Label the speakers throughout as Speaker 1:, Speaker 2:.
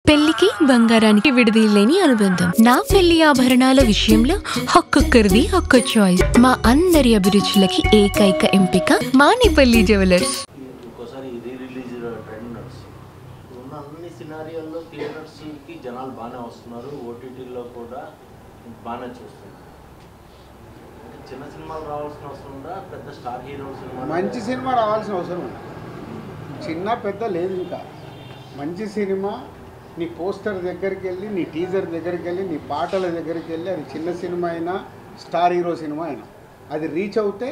Speaker 1: పెళ్లికి బంగారానికి విడదీయలేని అనుబంధం. నా పెళ్లి ఆభరణాల విషయంలో ఒక్కొక్కరిది ఒక్క చాయిస్. మా అందరి అభిరుచులకి ఏకైక ఎంపిక మానిపల్లి జ్యువెలర్స్.
Speaker 2: ఇంకోసారి రీ రిలీజ్ ట్రెండ్ నడుస్తుంది. ఉన్న అన్ని సినారియోల్లో థియేటర్స్కి జనాలు బాగానే వస్తున్నారు, ఓటీటీలో కూడా బాగానే చూస్తున్నారు. చిన్న సినిమాలు రావాల్సిన అవసరం ఉందా, పెద్ద స్టార్ హీరో సినిమా
Speaker 3: మంచి సినిమా రావాల్సిన అవసరం ఉంది. చిన్న పెద్ద లేదు, ఇంకా మంచి సినిమా నీ పోస్టర్ దగ్గరికి వెళ్ళి, నీ టీజర్ దగ్గరికి వెళ్ళి, నీ పాటల దగ్గరికి వెళ్ళి, అది చిన్న సినిమా అయినా స్టార్ హీరో సినిమా అయినా అది రీచ్ అవుతే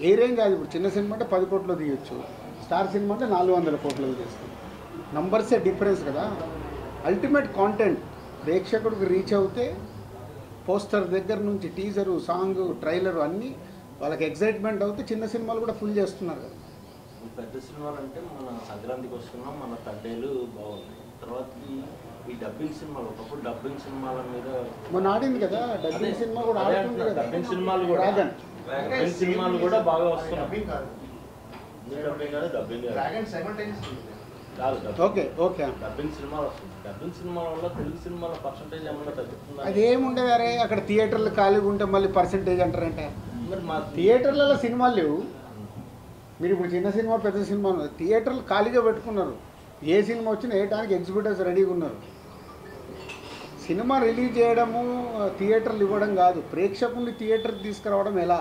Speaker 3: ఏరేం కాదు. ఇప్పుడు చిన్న సినిమా అంటే 10 కోట్లు తీయొచ్చు, స్టార్ సినిమా అంటే 400 కోట్లు తీస్తుంది. నంబర్సే డిఫరెన్స్ కదా. అల్టిమేట్ కాంటెంట్ ప్రేక్షకుడికి రీచ్ అవుతే పోస్టర్ దగ్గర నుంచి టీజరు, సాంగ్, ట్రైలర్ అన్నీ వాళ్ళకి ఎగ్జైట్మెంట్ అవుతే చిన్న సినిమాలు కూడా ఫుల్ చేస్తున్నారు కదా.
Speaker 2: పెద్ద సినిమాలు అంటే మన సంక్రాంతికి వస్తున్నాం, మన తండేలు బాగున్నాయి. తర్వాత ఈ డబ్బింగ్ సినిమాలు, ఒకప్పుడు డబ్బింగ్ సినిమాల మీద
Speaker 3: మొన్న ఆడింది కదా, డబ్బింగ్ సినిమా కూడా ఆడుతుంది కదా.
Speaker 2: డబ్బింగ్ సినిమాలు కూడా డబ్బింగ్ సినిమాలు కూడా బాగా వస్తున్నాయి.
Speaker 3: ఓకే ఓకే
Speaker 2: డబ్బింగ్ సినిమాలు వస్తుంది. డబ్బింగ్ సినిమాల వల్ల తెలుగు సినిమాల పర్సంటేజ్ ఏమన్నా తగ్గుతుందా?
Speaker 3: అదేముండదు. అరే అక్కడ థియేటర్లు ఖాళీగా ఉంటే మళ్ళీ పర్సంటేజ్ అంటారంటే,
Speaker 2: మరి మా
Speaker 3: థియేటర్లలో సినిమాలు లేవు. మీరు ఇప్పుడు చిన్న సినిమా పెద్ద సినిమా థియేటర్లు ఖాళీగా పెట్టుకున్నారు. ఏ సినిమా వచ్చినా వేయడానికి ఎగ్జిబిటర్స్ రెడీగా ఉన్నారు. సినిమా రిలీజ్ చేయడము, థియేటర్లు ఇవ్వడం కాదు, ప్రేక్షకుల్ని థియేటర్కి తీసుకురావడం ఎలా,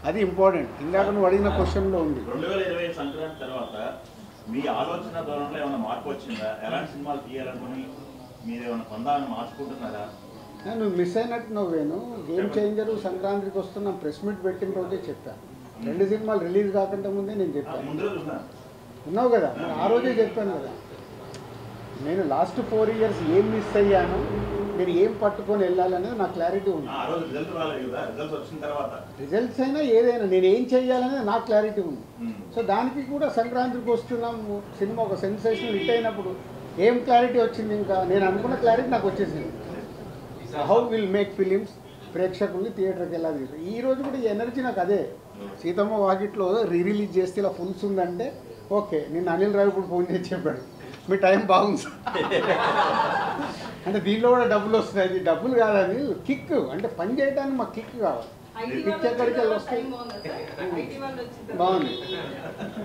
Speaker 3: అది ఇంపార్టెంట్. ఇందాక నువ్వు అడిగిన క్వశ్చన్లో ఉంది.
Speaker 4: 2020 సంక్రాంతి తర్వాత మీ ఆలోచన ధోరణిలో ఏమైనా మార్పు వచ్చిందా? ఎలాంటి సినిమాలు తీయాలనుకుని మీరు ఏమైనా పొందాలని మార్చుకుంటున్నారా?
Speaker 3: నువ్వు మిస్ అయినట్టు నువ్వేను. గేమ్ చేంజరు సంక్రాంతికి వస్తున్న ప్రెస్ మీట్ పెట్టిన రోజే చెప్పాను. 2 సినిమాలు రిలీజ్ కాకుండా ముందే నేను చెప్పాను. ఉన్నావు కదా, నేను ఆ రోజే చెప్పాను కదా. నేను లాస్ట్ 4 ఇయర్స్ ఏం మిస్ అయ్యాను, నేను ఏం పట్టుకొని వెళ్ళాలనేది నాకు క్లారిటీ ఉంది. రిజల్ట్స్ అయినా ఏదైనా నేను ఏం చేయాలనేది నాకు క్లారిటీ ఉంది. సో దానికి కూడా సంక్రాంతికి వస్తున్నాము, సినిమా ఒక సెన్సేషనల్ హిట్ అయినప్పుడు ఏం క్లారిటీ వచ్చింది? ఇంకా నేను అనుకున్న క్లారిటీ నాకు వచ్చేసింది. హౌ విల్ మేక్ ఫిలిమ్స్, ప్రేక్షకుల్ని థియేటర్కి ఎలా తీసు. ఈ రోజు కూడా ఈ ఎనర్జీ నాకు అదే. సీతమ్మ వాకిట్లో రిలీజ్ చేస్తే ఇలా ఫుల్స్ ఉందంటే ఓకే. నిన్న అనిల్ రావిపూడి ఫోన్ చేసి చెప్పాడు, మీ టైం బాగుంది అంటే దీనిలో కూడా డబ్బులు వస్తాయి. డబ్బులు కాదు, అది కిక్. అంటే పని చేయడానికి మాకు కిక్ కావాలి. కిక్ ఎక్కడికి వెళ్ళి వస్తాయి. బాగుంది.